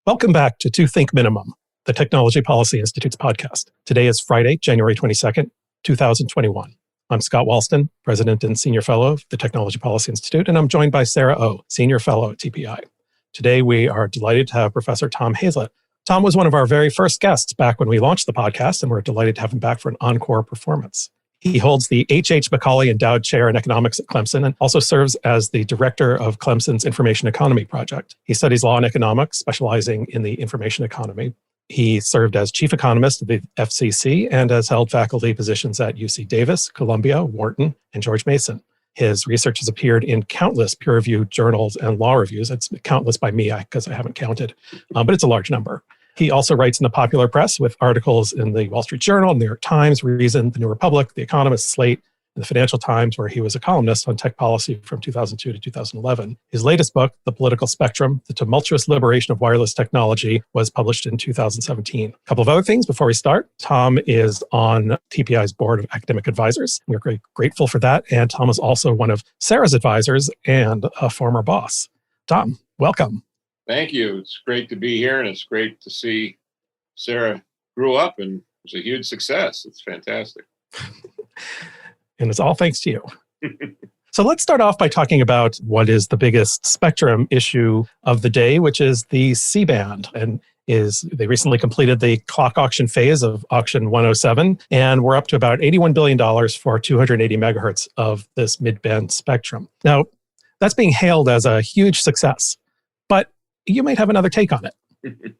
Welcome back to To Think Minimum, the Technology Policy Institute's podcast. Today is Friday, January 22nd, 2021. I'm Scott Walston, President and Senior Fellow of the Technology Policy Institute, and I'm joined by Sarah Oh, Senior Fellow at TPI. Today, we are delighted to have Professor Tom Hazlett. Tom was one of our very first guests back when we launched the podcast, and we're delighted to have him back for an encore performance. He holds the McCaulay Endowed Chair in Economics at Clemson and also serves as the director of Clemson's Information Economy Project. He studies law and economics, specializing in the information economy. He served as Chief Economist of the FCC and has held faculty positions at UC Davis, Columbia, Wharton, and George Mason. His research has appeared in countless peer-reviewed journals and law reviews. It's countless by me because I haven't counted, but it's a large number. He also writes in the popular press with articles in the Wall Street Journal, New York Times, Reason, The New Republic, The Economist, Slate, and the Financial Times, where he was a columnist on tech policy from 2002 to 2011. His latest book, The Political Spectrum, The Tumultuous Liberation of Wireless Technology, was published in 2017. A couple of other things before we start. Tom is on TPI's board of academic advisors. We're grateful for that. And Tom is also one of Sarah's advisors and a former boss. Tom, welcome. Thank you. It's great to be here, and it's great to see Sarah grew up, and it's a huge success. It's fantastic. And it's all thanks to you. So let's start off by talking about what is the biggest spectrum issue of the day, which is the C-band. And they recently completed the clock auction phase of auction 107, and we're up to about $81 billion for 280 megahertz of this mid-band spectrum. Now, that's being hailed as a huge success, but you might have another take on it.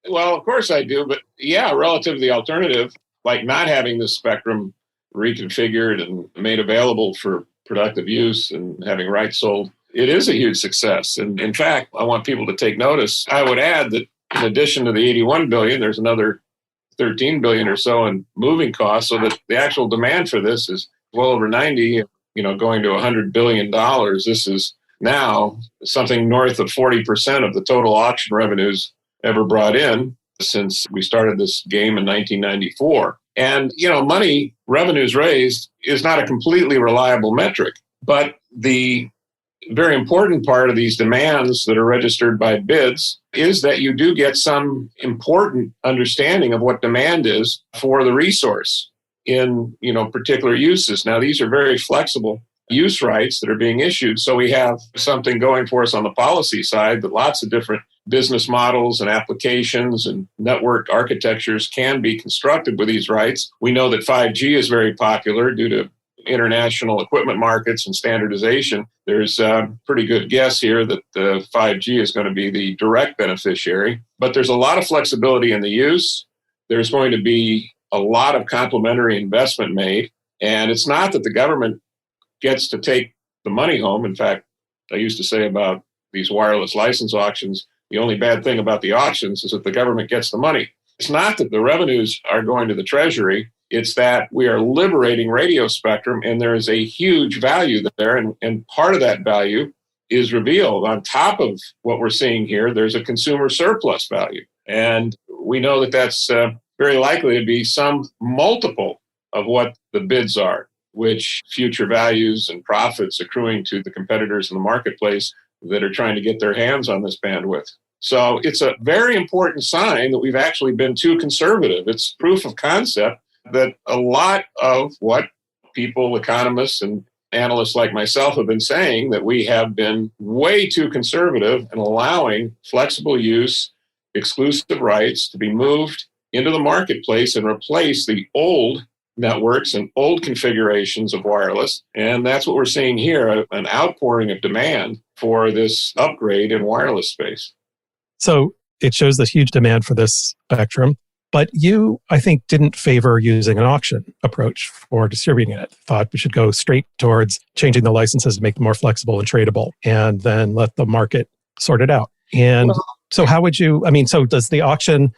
Well, of course I do. But yeah, relative to the alternative, like not having the spectrum reconfigured and made available for productive use and having rights sold, it is a huge success. And in fact, I want people to take notice. I would add that in addition to the 81 billion, there's another 13 billion or so in moving costs, so that the actual demand for this is well over 90, going to $100 billion. This is now something north of 40% of the total auction revenues ever brought in since we started this game in 1994. And, revenues raised is not a completely reliable metric, but the very important part of these demands that are registered by bids is that you do get some important understanding of what demand is for the resource in, particular uses. Now, these are very flexible use rights that are being issued. So we have something going for us on the policy side that lots of different business models and applications and network architectures can be constructed with these rights. We know that 5G is very popular due to international equipment markets and standardization. There's a pretty good guess here that the 5G is going to be the direct beneficiary. But there's a lot of flexibility in the use. There's going to be a lot of complementary investment made. And it's not that the government gets to take the money home. In fact, I used to say about these wireless license auctions, the only bad thing about the auctions is that the government gets the money. It's not that the revenues are going to the Treasury. It's that we are liberating radio spectrum, and there is a huge value there. And part of that value is revealed. On top of what we're seeing here, there's a consumer surplus value. And we know that that's very likely to be some multiple of what the bids are, which future values and profits accruing to the competitors in the marketplace that are trying to get their hands on this bandwidth. So it's a very important sign that we've actually been too conservative. It's proof of concept that a lot of what people, economists and analysts like myself have been saying, that we have been way too conservative in allowing flexible use, exclusive rights to be moved into the marketplace and replace the old networks and old configurations of wireless. And that's what we're seeing here, an outpouring of demand for this upgrade in wireless space. So it shows this huge demand for this spectrum. But you, I think, didn't favor using an auction approach for distributing it. Thought we should go straight towards changing the licenses to make them more flexible and tradable, and then let the market sort it out. And so how would you, so does the auction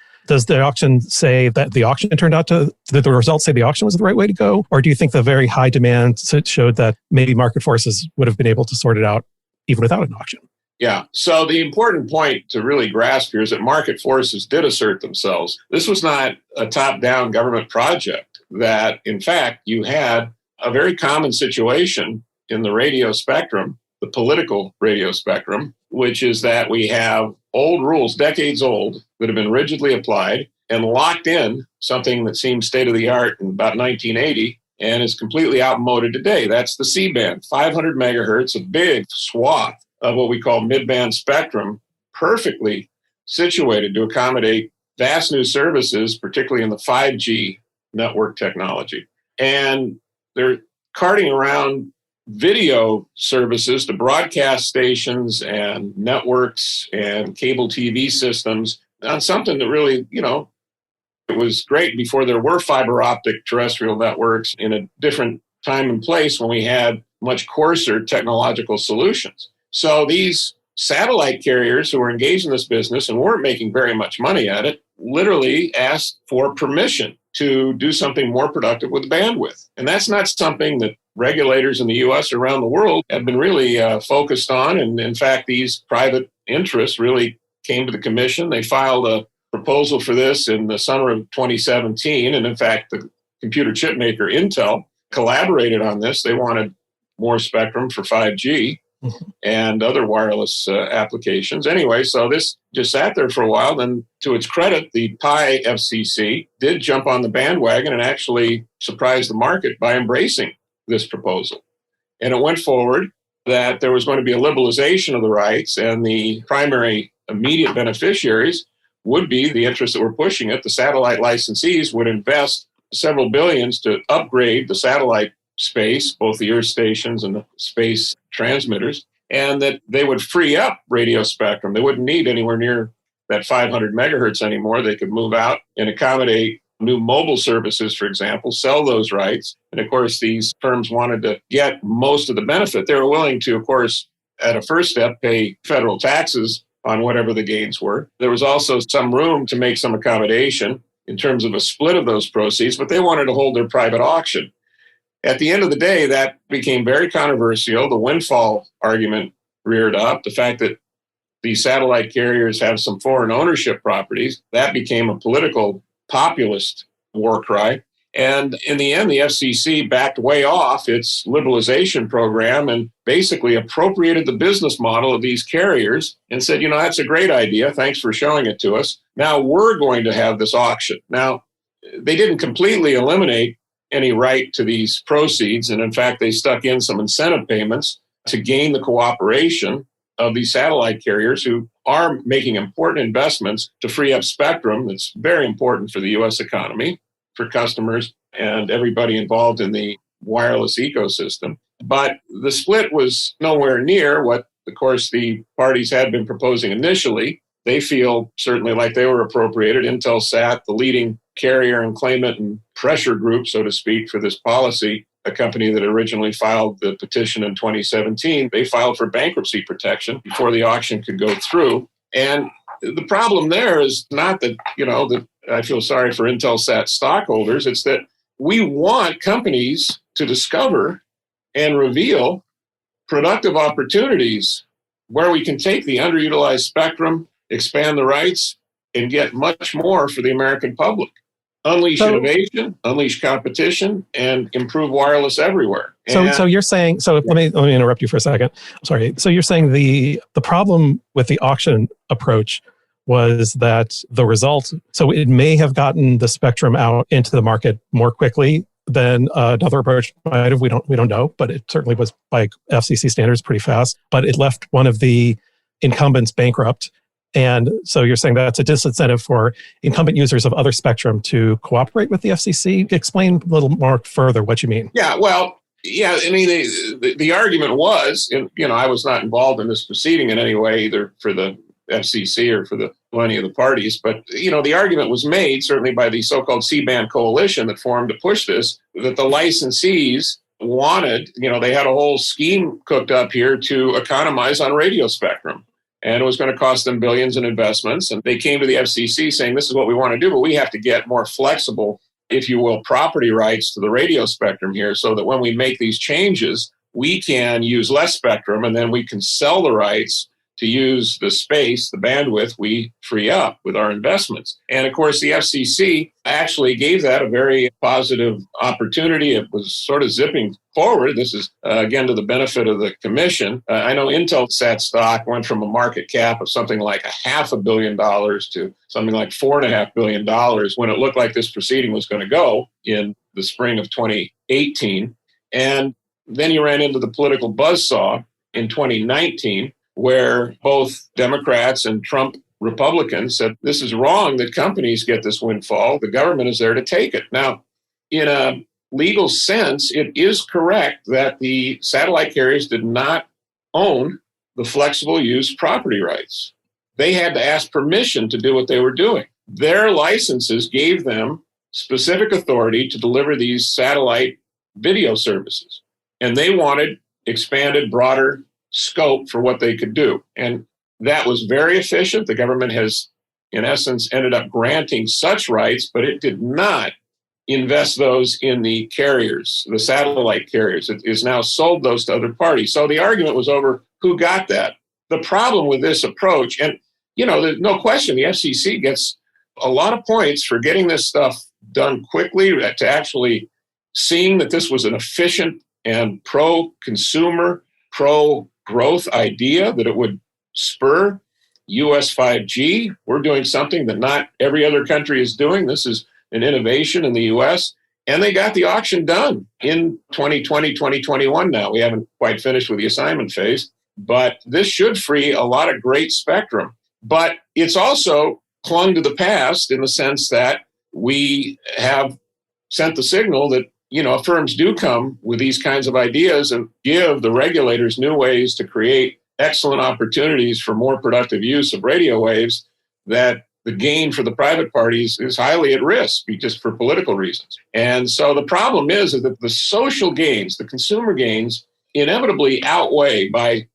say that the auction turned out to, did the results say the auction was the right way to go? Or do you think the very high demand showed that maybe market forces would have been able to sort it out even without an auction? Yeah. So the important point to really grasp here is that market forces did assert themselves. This was not a top-down government project. That, in fact, you had a very common situation in the radio spectrum, the political radio spectrum, which is that we have old rules, decades old, that have been rigidly applied and locked in something that seems state of the art in about 1980 and is completely outmoded today. That's the C-band, 500 megahertz, a big swath of what we call mid-band spectrum, perfectly situated to accommodate vast new services, particularly in the 5G network technology. And they're carting around video services to broadcast stations and networks and cable TV systems on something that really, it was great before there were fiber optic terrestrial networks in a different time and place when we had much coarser technological solutions. So these satellite carriers who were engaged in this business and weren't making very much money at it literally asked for permission to do something more productive with bandwidth. And that's not something that regulators in the US or around the world have been really focused on. And in fact, these private interests really came to the commission. They filed a proposal for this in the summer of 2017. And in fact, the computer chip maker Intel collaborated on this. They wanted more spectrum for 5G and other wireless applications. Anyway, so this just sat there for a while. Then, to its credit, the Pi FCC did jump on the bandwagon and actually surprised the market by embracing this proposal. And it went forward that there was going to be a liberalization of the rights, and the primary immediate beneficiaries would be the interests that were pushing it. The satellite licensees would invest several billions to upgrade the satellite space, both the Earth stations and the space transmitters, and that they would free up radio spectrum. They wouldn't need anywhere near that 500 megahertz anymore. They could move out and accommodate new mobile services, for example, sell those rights. And of course, these firms wanted to get most of the benefit. They were willing to, of course, at a first step, pay federal taxes on whatever the gains were. There was also some room to make some accommodation in terms of a split of those proceeds, but they wanted to hold their private auction. At the end of the day, that became very controversial. The windfall argument reared up. The fact that these satellite carriers have some foreign ownership properties, that became a political populist war cry. And in the end, the FCC backed way off its liberalization program and basically appropriated the business model of these carriers and said, that's a great idea. Thanks for showing it to us. Now we're going to have this auction. Now, they didn't completely eliminate any right to these proceeds. And in fact, they stuck in some incentive payments to gain the cooperation of these satellite carriers who are making important investments to free up spectrum that's very important for the U.S. economy, for customers, and everybody involved in the wireless ecosystem. But the split was nowhere near what, of course, the parties had been proposing initially. They feel certainly like they were appropriated. Intelsat, the leading carrier and claimant and pressure group, so to speak, for this policy, a company that originally filed the petition in 2017, they filed for bankruptcy protection before the auction could go through. And the problem there is not that, that I feel sorry for Intelsat stockholders. It's that we want companies to discover and reveal productive opportunities where we can take the underutilized spectrum, expand the rights, and get much more for the American public. Unleash innovation, unleash competition, and improve wireless everywhere. So you're saying, let me interrupt you for a second. I'm sorry. So you're saying the problem with the auction approach was that the result, so it may have gotten the spectrum out into the market more quickly than another approach might have. We don't know, but it certainly was, by FCC standards, pretty fast. But it left one of the incumbents bankrupt. And so you're saying that's a disincentive for incumbent users of other spectrum to cooperate with the FCC? Explain a little more further what you mean. Yeah, well, I mean, the argument was, and I was not involved in this proceeding in any way, either for the FCC or for any of the parties, but the argument was made, certainly by the so-called C-band coalition that formed to push this, that the licensees wanted, they had a whole scheme cooked up here to economize on radio spectrum. And it was going to cost them billions in investments. And they came to the FCC saying, this is what we want to do, but we have to get more flexible, if you will, property rights to the radio spectrum here so that when we make these changes, we can use less spectrum and then we can sell the rights to use the space, the bandwidth we free up with our investments. And of course, the FCC actually gave that a very positive opportunity. It was sort of zipping forward. This is, again, to the benefit of the commission. I know Intelsat stock went from a market cap of something like $500 million to something like $4.5 billion when it looked like this proceeding was going to go in the spring of 2018. And then you ran into the political buzzsaw in 2019, where both Democrats and Trump Republicans said, this is wrong that companies get this windfall. The government is there to take it. Now, in a legal sense, it is correct that the satellite carriers did not own the flexible use property rights. They had to ask permission to do what they were doing. Their licenses gave them specific authority to deliver these satellite video services. And they wanted expanded, broader scope for what they could do. And that was very efficient. The government has, in essence, ended up granting such rights, but it did not invest those in the carriers, the satellite carriers. It is now sold those to other parties. So the argument was over who got that. The problem with this approach, and there's no question the FCC gets a lot of points for getting this stuff done quickly, to actually seeing that this was an efficient and pro-consumer, pro-growth idea, that it would spur US 5G. We're doing something that not every other country is doing. This is an innovation in the US. And they got the auction done in 2020, 2021 now. We haven't quite finished with the assignment phase, but this should free a lot of great spectrum. But it's also clung to the past in the sense that we have sent the signal that firms do come with these kinds of ideas and give the regulators new ways to create excellent opportunities for more productive use of radio waves, that the gain for the private parties is highly at risk just for political reasons. And so the problem is that the social gains, the consumer gains, inevitably outweigh by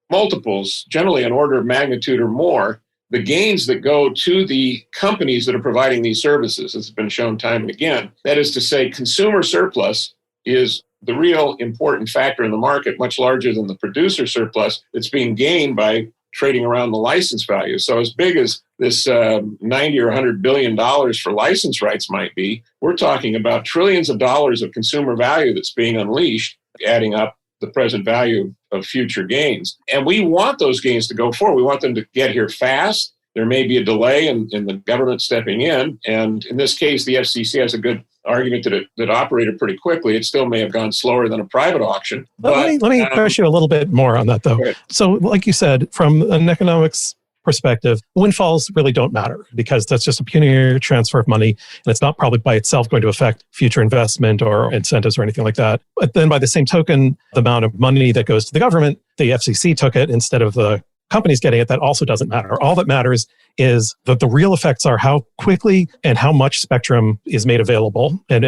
multiples, generally an order of magnitude or more, the gains that go to the companies that are providing these services. It's been shown time and again. That is to say, consumer surplus is the real important factor in the market, much larger than the producer surplus that's being gained by trading around the license value. So as big as this 90 or $100 billion for license rights might be, we're talking about trillions of dollars of consumer value that's being unleashed, adding up the present value of future gains. And we want those gains to go forward. We want them to get here fast. There may be a delay in the government stepping in. And in this case, the FCC has a good argument that it operated pretty quickly. It still may have gone slower than a private auction. Let me push you a little bit more on that, though. So like you said, from an economics perspective, windfalls really don't matter because that's just a punitive transfer of money. And it's not probably by itself going to affect future investment or incentives or anything like that. But then by the same token, the amount of money that goes to the government, the FCC took it instead of the companies getting it. That also doesn't matter. All that matters is that the real effects are how quickly and how much spectrum is made available and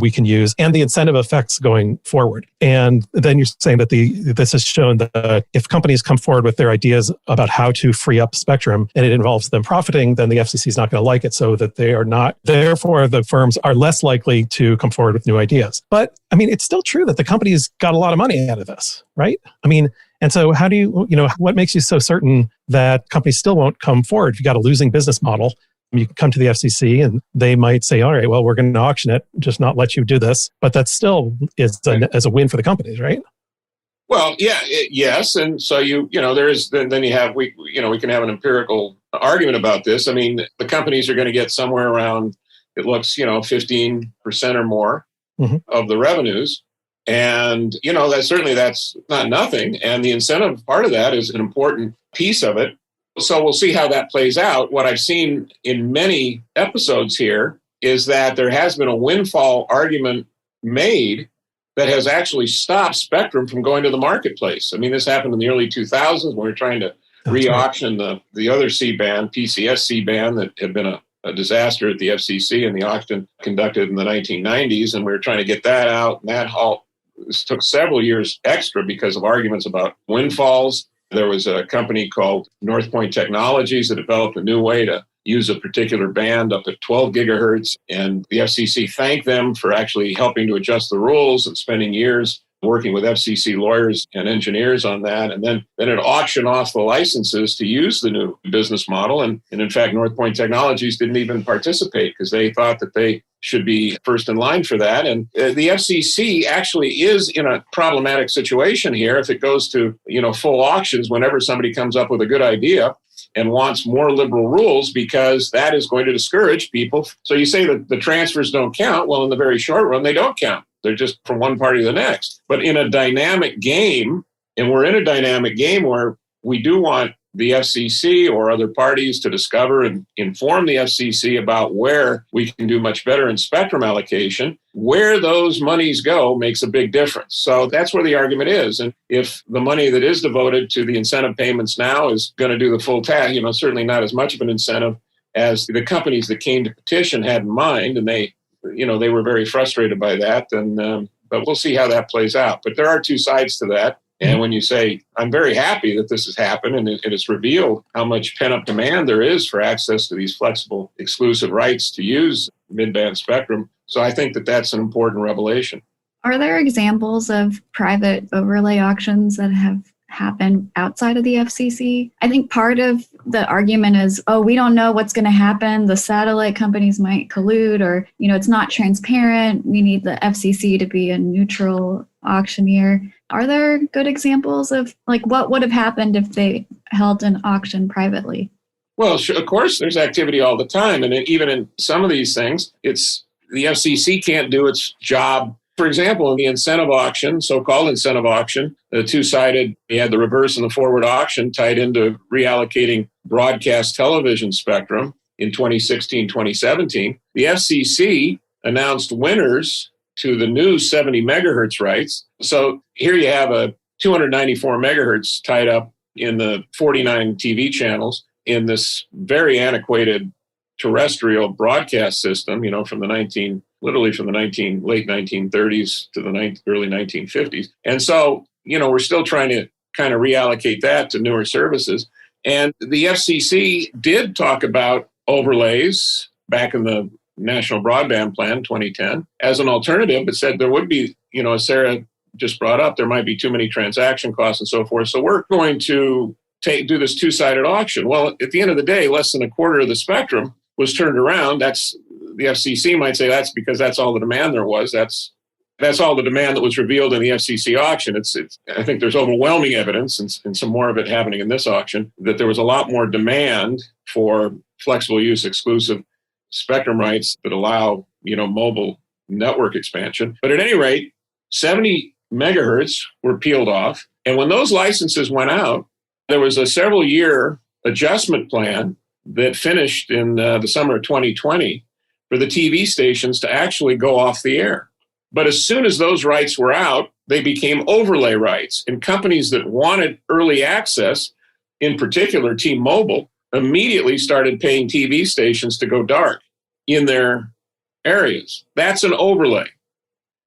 we can use, and the incentive effects going forward. And then you're saying that this has shown that if companies come forward with their ideas about how to free up spectrum and it involves them profiting, then the FCC is not going to like it, so that they are not. Therefore, the firms are less likely to come forward with new ideas. But I mean, it's still true that the companies got a lot of money out of this, right? I mean, and so how do what makes you so certain that companies still won't come forward? If you got a losing business model, you can come to the FCC and they might say, all right, well, we're going to auction it, just not let you do this. But that still is as a win for the companies, right? Well, yes. And so there is, then you have, we can have an empirical argument about this. I mean, the companies are going to get somewhere around, it looks, 15% or more of the revenues. And, that's not nothing. And the incentive part of that is an important piece of it. So we'll see how that plays out. What I've seen in many episodes here is that there has been a windfall argument made that has actually stopped spectrum from going to the marketplace. I mean, this happened in the early 2000s when we were trying to re-auction the other C-band, PCS C-band, that had been a disaster at the FCC and the auction conducted in the 1990s. And we were trying to get that out, and that halt. This took several years extra because of arguments about windfalls. There was a company called North Point Technologies that developed a new way to use a particular band up at 12 gigahertz. And the FCC thanked them for actually helping to adjust the rules and spending years working with FCC lawyers and engineers on that. And then it auctioned off the licenses to use the new business model. And in fact, North Point Technologies didn't even participate because they thought that they should be first in line for that. And the FCC actually is in a problematic situation here if it goes to, full auctions whenever somebody comes up with a good idea and wants more liberal rules, because that is going to discourage people. So you say that the transfers don't count. Well, in the very short run, they don't count. They're just from one party to the next. But in a dynamic game, and we're in a dynamic game where we do want the FCC or other parties to discover and inform the FCC about where we can do much better in spectrum allocation. Where those monies go makes a big difference. So that's where the argument is. And if the money that is devoted to the incentive payments now is going to do the full task, certainly not as much of an incentive as the companies that came to petition had in mind, and they were very frustrated by that. But we'll see how that plays out. But there are two sides to that. And when you say, I'm very happy that this has happened and it's revealed how much pent-up demand there is for access to these flexible, exclusive rights to use mid-band spectrum. So I think that that's an important revelation. Are there examples of private overlay auctions that have happened outside of the FCC? I think part of the argument is, we don't know what's going to happen. The satellite companies might collude, or, it's not transparent. We need the FCC to be a neutral auctioneer. Are there good examples of what would have happened if they held an auction privately? Well, of course, there's activity all the time. And even in some of these things, it's the FCC can't do its job. For example, in the incentive auction, so-called incentive auction, the two-sided, you had the reverse and the forward auction tied into reallocating broadcast television spectrum in 2016, 2017. The FCC announced winners to the new 70 megahertz rights. So here you have a 294 megahertz tied up in the 49 TV channels in this very antiquated terrestrial broadcast system, from the late 1930s to the early 1950s. And so, we're still trying to kind of reallocate that to newer services. And the FCC did talk about overlays back in the National Broadband Plan 2010 as an alternative, but said there would be, as Sarah just brought up, there might be too many transaction costs and so forth. So we're going to do this two-sided auction. Well, at the end of the day, less than a quarter of the spectrum was turned around. That's the FCC might say that's because that's all the demand there was. That's all the demand that was revealed in the FCC auction. I think there's overwhelming evidence, and some more of it happening in this auction, that there was a lot more demand for flexible use exclusive spectrum rights that allow, mobile network expansion. But at any rate, 70 megahertz were peeled off. And when those licenses went out, there was a several-year adjustment plan that finished in the summer of 2020 for the TV stations to actually go off the air. But as soon as those rights were out, they became overlay rights. And companies that wanted early access, in particular T-Mobile, immediately started paying TV stations to go dark in their areas. That's an overlay.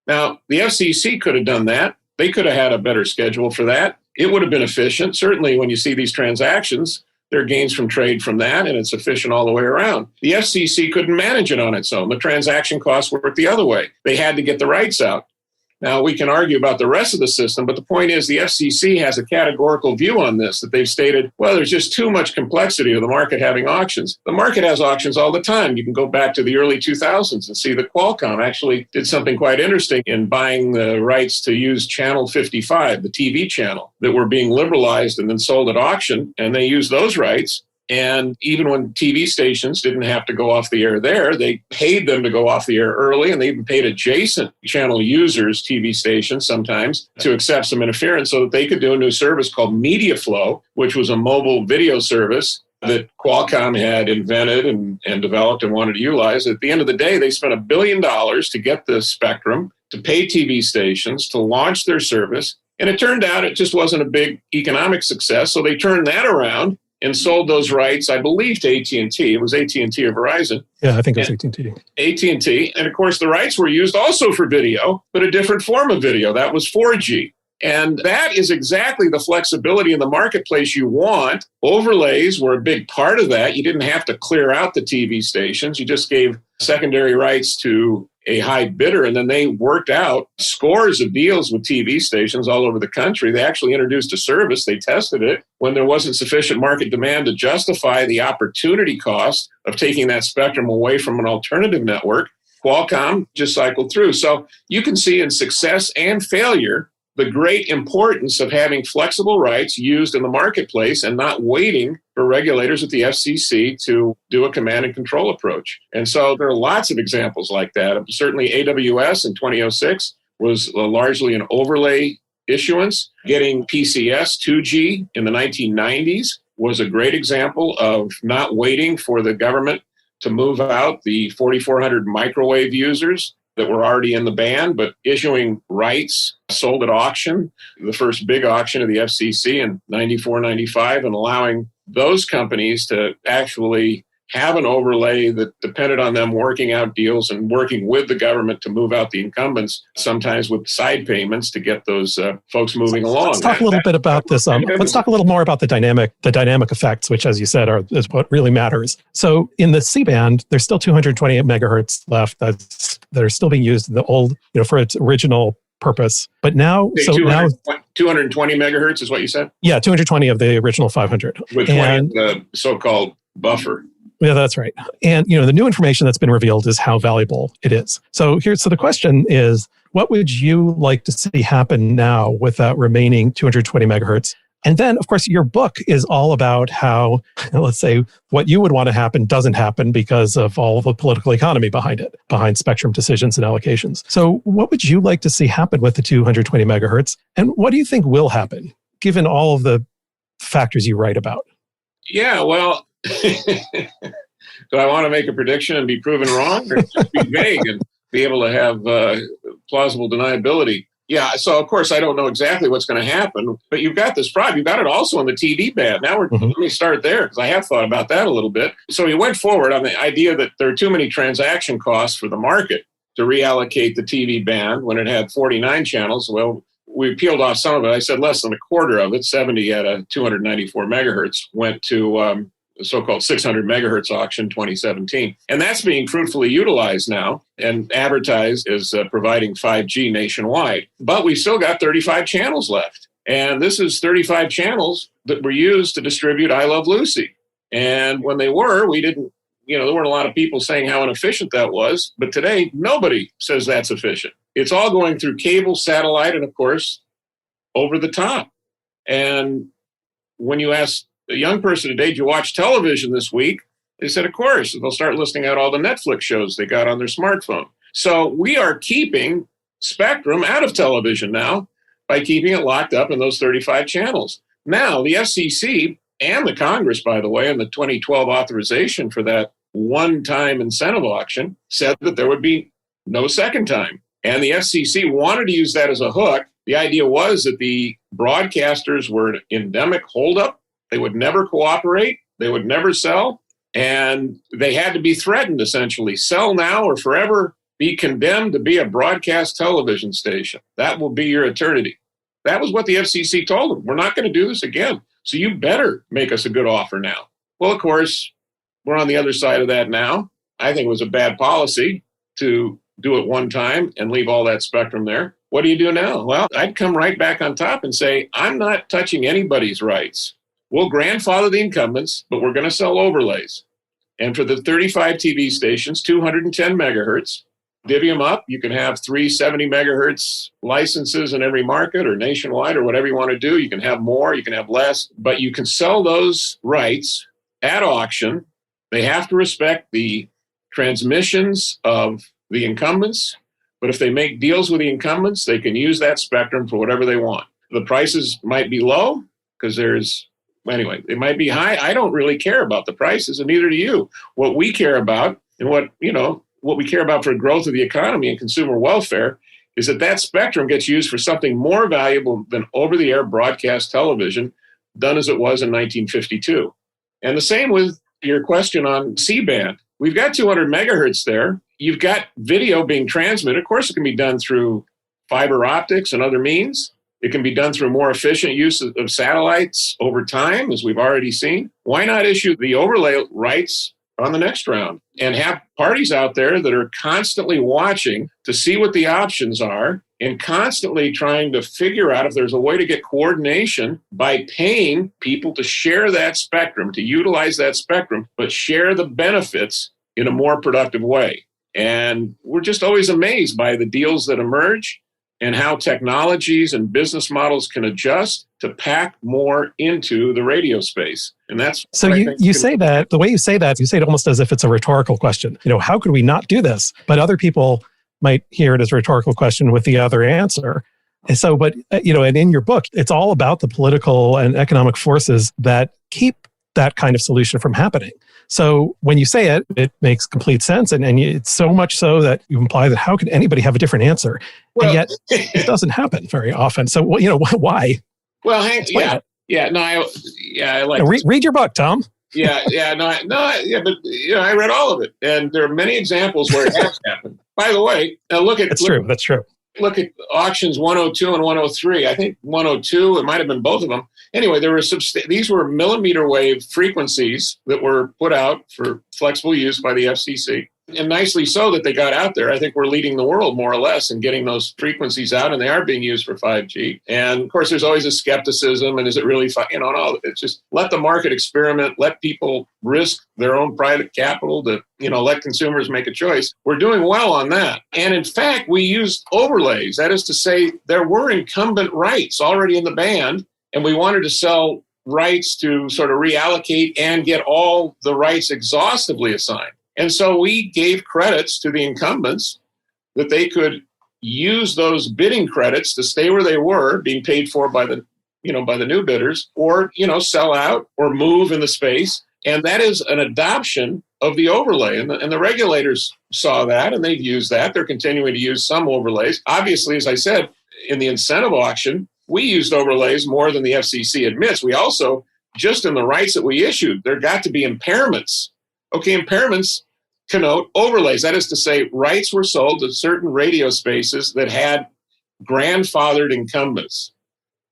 Now, the FCC could have done that. They could have had a better schedule for that. It would have been efficient. Certainly, when you see these transactions, there are gains from trade from that, and it's efficient all the way around. The FCC couldn't manage it on its own. The transaction costs worked the other way. They had to get the rights out. Now, we can argue about the rest of the system, but the point is the FCC has a categorical view on this, that they've stated, well, there's just too much complexity of the market having auctions. The market has auctions all the time. You can go back to the early 2000s and see that Qualcomm actually did something quite interesting in buying the rights to use Channel 55, the TV channel, that were being liberalized and then sold at auction, and they used those rights. And even when TV stations didn't have to go off the air there, they paid them to go off the air early, and they even paid adjacent channel users, TV stations sometimes, to accept some interference so that they could do a new service called Media Flow, which was a mobile video service that Qualcomm had invented and developed and wanted to utilize. At the end of the day, they spent $1 billion to get the spectrum, to pay TV stations, to launch their service. And it turned out it just wasn't a big economic success, so they turned that around and sold those rights, I believe, to AT&T. It was AT&T or Verizon. Yeah, I think it was AT&T. AT&T. And of course, the rights were used also for video, but a different form of video. That was 4G. And that is exactly the flexibility in the marketplace you want. Overlays were a big part of that. You didn't have to clear out the TV stations. You just gave secondary rights to a high bidder, and then they worked out scores of deals with TV stations all over the country. They actually introduced a service. They tested it when there wasn't sufficient market demand to justify the opportunity cost of taking that spectrum away from an alternative network. Qualcomm just cycled through. So you can see in success and failure the great importance of having flexible rights used in the marketplace and not waiting for regulators at the FCC to do a command and control approach. And so there are lots of examples like that. Certainly AWS in 2006 was largely an overlay issuance. Getting PCS 2G in the 1990s was a great example of not waiting for the government to move out the 4,400 microwave users that were already in the band, but issuing rights sold at auction, the first big auction of the FCC in 94, 95, and allowing those companies to actually have an overlay that depended on them working out deals and working with the government to move out the incumbents, sometimes with side payments to get those folks moving along. Let's talk a little bit about this. Let's talk a little more about the dynamic effects, which, as you said, is what really matters. So in the C-band, there's still 228 megahertz left that are still being used in the old, for its original purpose. But now, 220 megahertz is what you said? Yeah, 220 of the original 500. With 20 of the so-called buffer. Yeah, that's right. And, the new information that's been revealed is how valuable it is. So the question is, what would you like to see happen now with that remaining 220 megahertz? And then, of course, your book is all about how, let's say, what you would want to happen doesn't happen because of all the political economy behind it, behind spectrum decisions and allocations. So what would you like to see happen with the 220 megahertz? And what do you think will happen, given all of the factors you write about? Yeah, well, do I want to make a prediction and be proven wrong, or just be vague and be able to have plausible deniability? Yeah, so of course I don't know exactly what's going to happen, but you've got this problem. You've got it also in the TV band. Now let me start there, because I have thought about that a little bit. So you went forward on the idea that there are too many transaction costs for the market to reallocate the TV band when it had 49 channels. Well, we peeled off some of it. I said less than a quarter of it, 70 at a 294 megahertz, went to the so-called 600 megahertz auction 2017. And that's being fruitfully utilized now and advertised as providing 5G nationwide. But we've still got 35 channels left. And this is 35 channels that were used to distribute I Love Lucy. And when they were, we didn't, there weren't a lot of people saying how inefficient that was. But today, nobody says that's efficient. It's all going through cable, satellite, and of course, over the top. And when you ask a young person today, did you watch television this week? They said, of course. They'll start listing out all the Netflix shows they got on their smartphone. So we are keeping spectrum out of television now by keeping it locked up in those 35 channels. Now, the FCC and the Congress, by the way, in the 2012 authorization for that one-time incentive auction, said that there would be no second time. And the FCC wanted to use that as a hook. The idea was that the broadcasters were an endemic holdup. They would never cooperate. They would never sell. And they had to be threatened, essentially. Sell now or forever be condemned to be a broadcast television station. That will be your eternity. That was what the FCC told them. We're not going to do this again. So you better make us a good offer now. Well, of course, we're on the other side of that now. I think it was a bad policy to do it one time and leave all that spectrum there. What do you do now? Well, I'd come right back on top and say, I'm not touching anybody's rights. We'll grandfather the incumbents, but we're going to sell overlays. And for the 35 TV stations, 210 megahertz, divvy them up. You can have 370 megahertz licenses in every market or nationwide or whatever you want to do. You can have more, you can have less, but you can sell those rights at auction. They have to respect the transmissions of the incumbents. But if they make deals with the incumbents, they can use that spectrum for whatever they want. The prices might be low because anyway, it might be high. I don't really care about the prices, and neither do you. What we care about and what we care about for growth of the economy and consumer welfare is that spectrum gets used for something more valuable than over-the-air broadcast television, done as it was in 1952. And the same with your question on C-band. We've got 200 megahertz there. You've got video being transmitted. Of course, it can be done through fiber optics and other means. It can be done through more efficient use of satellites over time, as we've already seen. Why not issue the overlay rights on the next round, and have parties out there that are constantly watching to see what the options are and constantly trying to figure out if there's a way to get coordination by paying people to share that spectrum, to utilize that spectrum, but share the benefits in a more productive way. And we're just always amazed by the deals that emerge and how technologies and business models can adjust to pack more into the radio space. And that's so you say that, the way you say that, you say it almost as if it's a rhetorical question. How could we not do this? But other people might hear it as a rhetorical question with the other answer. And so, but, and in your book, it's all about the political and economic forces that keep that kind of solution from happening. So when you say it, it makes complete sense. And it's so much so that you imply that how could anybody have a different answer? Well, and yet it doesn't happen very often. So, why? Well, I like read your book, Tom. But I read all of it. And there are many examples where it has happened. By the way, That's true. Look at auctions 102 and 103. I think 102, it might have been both of them. Anyway, these were millimeter wave frequencies that were put out for flexible use by the FCC. And nicely so that they got out there. I think we're leading the world more or less in getting those frequencies out, and they are being used for 5G. And of course, there's always a skepticism, and is it really, and all. It's just let the market experiment, let people risk their own private capital to, let consumers make a choice. We're doing well on that. And in fact, we used overlays. That is to say, there were incumbent rights already in the band, and we wanted to sell rights to sort of reallocate and get all the rights exhaustively assigned. And so we gave credits to the incumbents that they could use those bidding credits to stay where they were, being paid for by the new bidders, or, sell out or move in the space. And that is an adoption of the overlay. And the regulators saw that, and they've used that. They're continuing to use some overlays. Obviously, as I said, in the incentive auction, we used overlays more than the FCC admits. We also, just in the rights that we issued, there got to be impairments. Okay, impairments connote overlays. That is to say, rights were sold to certain radio spaces that had grandfathered incumbents.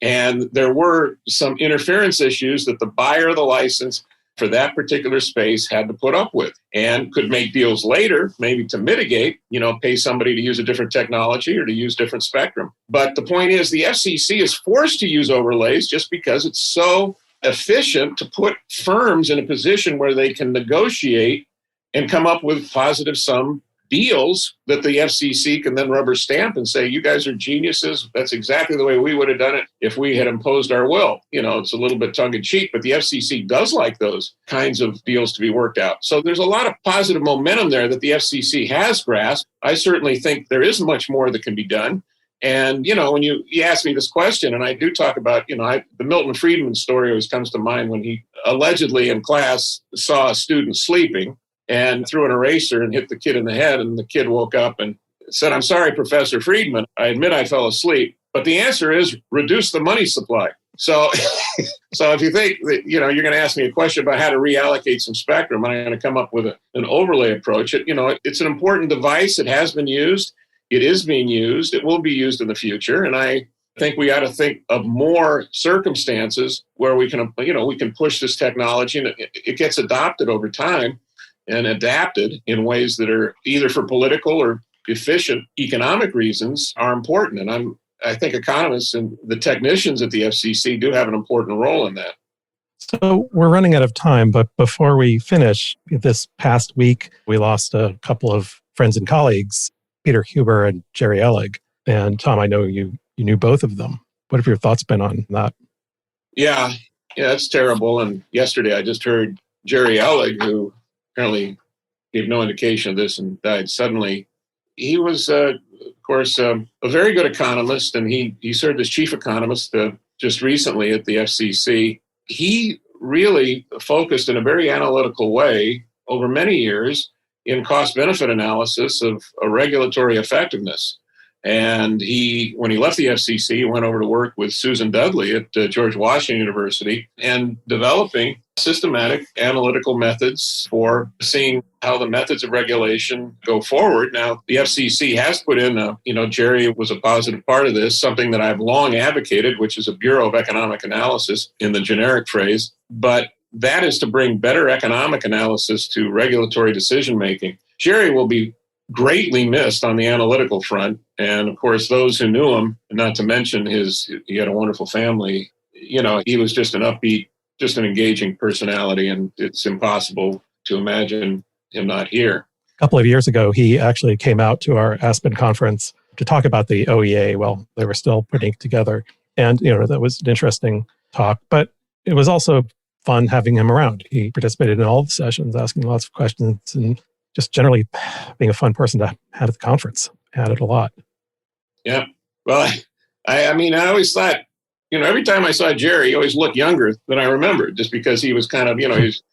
And there were some interference issues that the buyer of the license for that particular space had to put up with, and could make deals later, maybe to mitigate, pay somebody to use a different technology or to use different spectrum. But the point is, the FCC is forced to use overlays just because it's so efficient to put firms in a position where they can negotiate and come up with positive sum deals that the FCC can then rubber stamp and say, you guys are geniuses. That's exactly the way we would have done it if we had imposed our will. It's a little bit tongue in cheek, but the FCC does like those kinds of deals to be worked out. So there's a lot of positive momentum there that the FCC has grasped. I certainly think there is much more that can be done. And, when you ask me this question, and I do talk about, the Milton Friedman story always comes to mind when he allegedly in class saw a student sleeping and threw an eraser and hit the kid in the head. And the kid woke up and said, "I'm sorry, Professor Friedman. I admit I fell asleep." But the answer is reduce the money supply. So if you think that, you're going to ask me a question about how to reallocate some spectrum, and I'm going to come up with an overlay approach. It's an important device. It has been used. It is being used. It will be used in the future. And I think we ought to think of more circumstances where we can push this technology, and it gets adopted over time and adapted in ways that are either for political or efficient economic reasons are important. And I think economists and the technicians at the FCC do have an important role in that. So we're running out of time, but before we finish, this past week, we lost a couple of friends and colleagues, Peter Huber and Jerry Ellig. And Tom, I know you knew both of them. What have your thoughts been on that? Yeah, it's terrible. And yesterday I just heard Jerry Ellig, who apparently gave no indication of this and died suddenly. He was, of course, a very good economist, and he served as chief economist just recently at the FCC. He really focused in a very analytical way over many years in cost-benefit analysis of regulatory effectiveness. And when he left the FCC, he went over to work with Susan Dudley at George Washington University and developing systematic analytical methods for seeing how the methods of regulation go forward. Now, the FCC has put in, Jerry was a positive part of this, something that I've long advocated, which is a Bureau of Economic Analysis in the generic phrase. But that is to bring better economic analysis to regulatory decision making. Jerry will be greatly missed on the analytical front. And of course, those who knew him, not to mention he had a wonderful family, he was just an upbeat, just an engaging personality. And it's impossible to imagine him not here. A couple of years ago, he actually came out to our Aspen conference to talk about the OEA while they were still putting it together. And, that was an interesting talk, but it was also fun having him around. He participated in all the sessions, asking lots of questions, and just generally being a fun person to have at the conference. Added a lot. Yeah. Well, I always thought, every time I saw Jerry, he always looked younger than I remembered, just because he was kind of,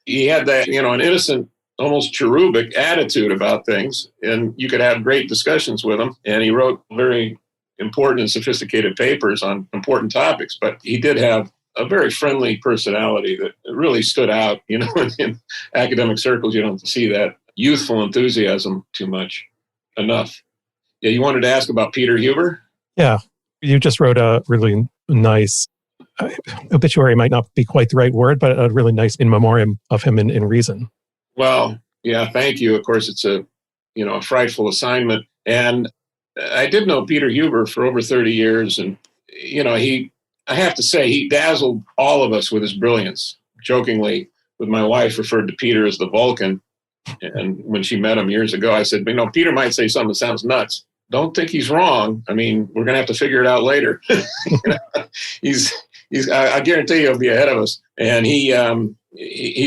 he had that, an innocent, almost cherubic attitude about things. And you could have great discussions with him. And he wrote very important and sophisticated papers on important topics. But he did have a very friendly personality that really stood out. In academic circles, you don't see that youthful enthusiasm too much enough. Yeah, you wanted to ask about Peter Huber? Yeah, you just wrote a really nice obituary, might not be quite the right word, but a really nice in memoriam of him in Reason. Well, yeah, thank you. Of course, it's a frightful assignment. And I did know Peter Huber for over 30 years. And, I have to say, he dazzled all of us with his brilliance. Jokingly, with my wife, referred to Peter as the Vulcan. And when she met him years ago, I said, Peter might say something that sounds nuts. Don't think he's wrong. I mean, we're going to have to figure it out later. I guarantee he'll be ahead of us. And he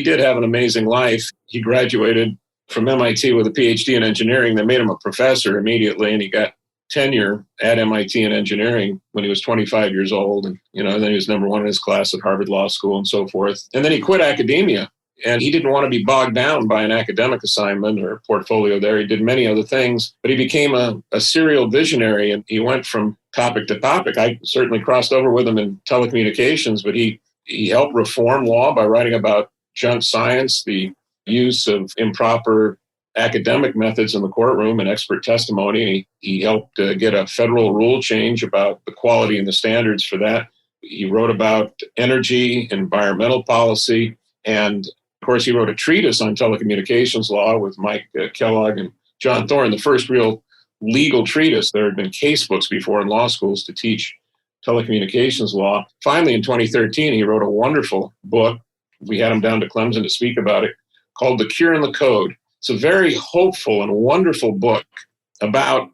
did have an amazing life. He graduated from MIT with a PhD in engineering. They made him a professor immediately, and he got tenure at MIT in engineering when he was 25 years old. And, then he was number one in his class at Harvard Law School and so forth. And then he quit academia. And he didn't want to be bogged down by an academic assignment or portfolio there. He did many other things, but he became a serial visionary, and he went from topic to topic. I certainly crossed over with him in telecommunications, but he helped reform law by writing about junk science, the use of improper academic methods in the courtroom and expert testimony. He helped get a federal rule change about the quality and the standards for that. He wrote about energy, environmental policy, and of course, he wrote a treatise on telecommunications law with Mike Kellogg and John Thorne, the first real legal treatise. There had been case books before in law schools to teach telecommunications law. Finally, in 2013, he wrote a wonderful book. We had him down to Clemson to speak about it, called The Cure and the Code. It's a very hopeful and wonderful book about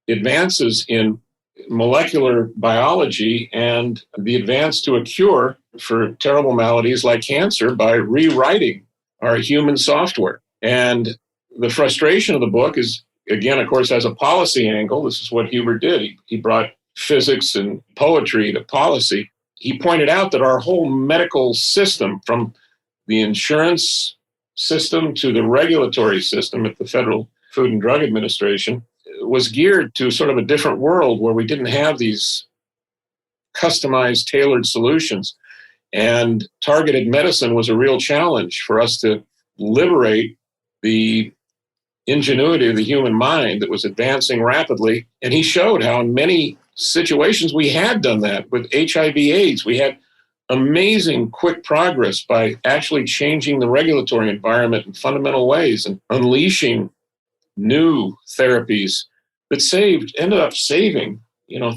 advances in molecular biology and the advance to a cure for terrible maladies like cancer by rewriting our human software. And the frustration of the book is, again, of course, has a policy angle. This is what Huber did. He brought physics and poetry to policy. He pointed out that our whole medical system, from the insurance system to the regulatory system at the Federal Food and Drug Administration, was geared to sort of a different world where we didn't have these customized, tailored solutions. And targeted medicine was a real challenge for us to liberate the ingenuity of the human mind that was advancing rapidly. And he showed how in many situations we had done that with HIV/AIDS. We had amazing quick progress by actually changing the regulatory environment in fundamental ways and unleashing new therapies that ended up saving,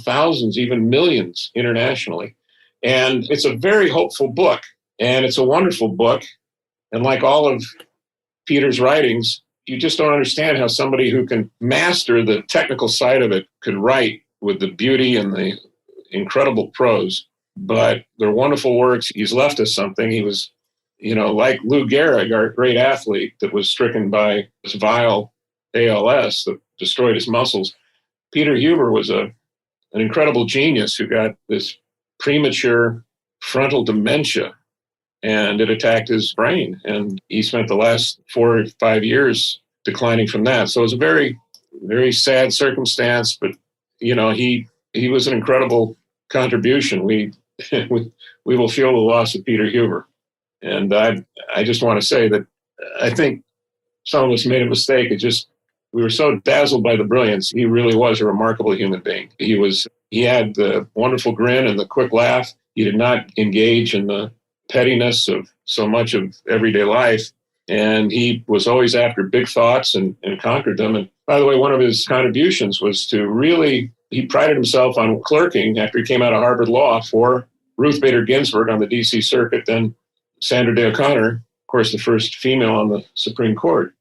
thousands, even millions internationally. And it's a very hopeful book, and it's a wonderful book. And like all of Peter's writings, you just don't understand how somebody who can master the technical side of it could write with the beauty and the incredible prose. But they're wonderful works. He's left us something. He was, like Lou Gehrig, our great athlete that was stricken by this vile ALS that destroyed his muscles. Peter Huber was an incredible genius who got this premature frontal dementia, and it attacked his brain. And he spent the last 4 or 5 years declining from that. So it was a very, very sad circumstance, but, he was an incredible contribution. We will feel the loss of Peter Huber. And I just want to say that I think some of us made a mistake. We were so dazzled by the brilliance. He really was a remarkable human being. He had the wonderful grin and the quick laugh. He did not engage in the pettiness of so much of everyday life. And he was always after big thoughts and conquered them. And by the way, one of his contributions was to really, he prided himself on clerking after he came out of Harvard Law for Ruth Bader Ginsburg on the D.C. Circuit, then Sandra Day O'Connor, of course, the first female on the Supreme Court.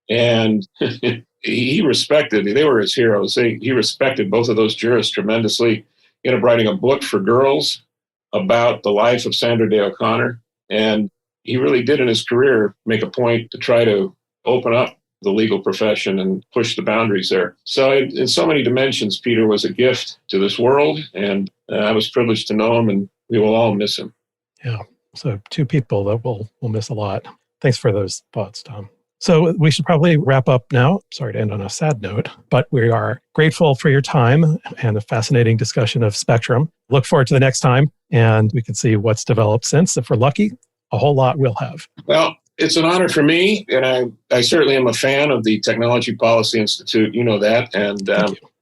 And he respected, they were his heroes. He respected both of those jurists tremendously. He ended up writing a book for girls about the life of Sandra Day O'Connor. And he really did in his career make a point to try to open up the legal profession and push the boundaries there. So in so many dimensions, Peter was a gift to this world. And I was privileged to know him, and we will all miss him. Yeah. So two people that we'll miss a lot. Thanks for those thoughts, Tom. So we should probably wrap up now. Sorry to end on a sad note, but we are grateful for your time and a fascinating discussion of spectrum. Look forward to the next time, and we can see what's developed since. If we're lucky, a whole lot we'll have. Well, it's an honor for me, and I certainly am a fan of the Technology Policy Institute. You know that. And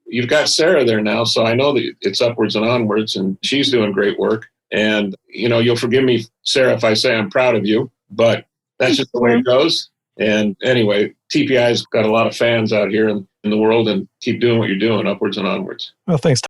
you've got Sarah there now, so I know that it's upwards and onwards, and she's doing great work. And, you'll forgive me, Sarah, if I say I'm proud of you, but that's just the way it goes. And anyway, TPI's got a lot of fans out here in the world, and keep doing what you're doing, upwards and onwards. Well, thanks,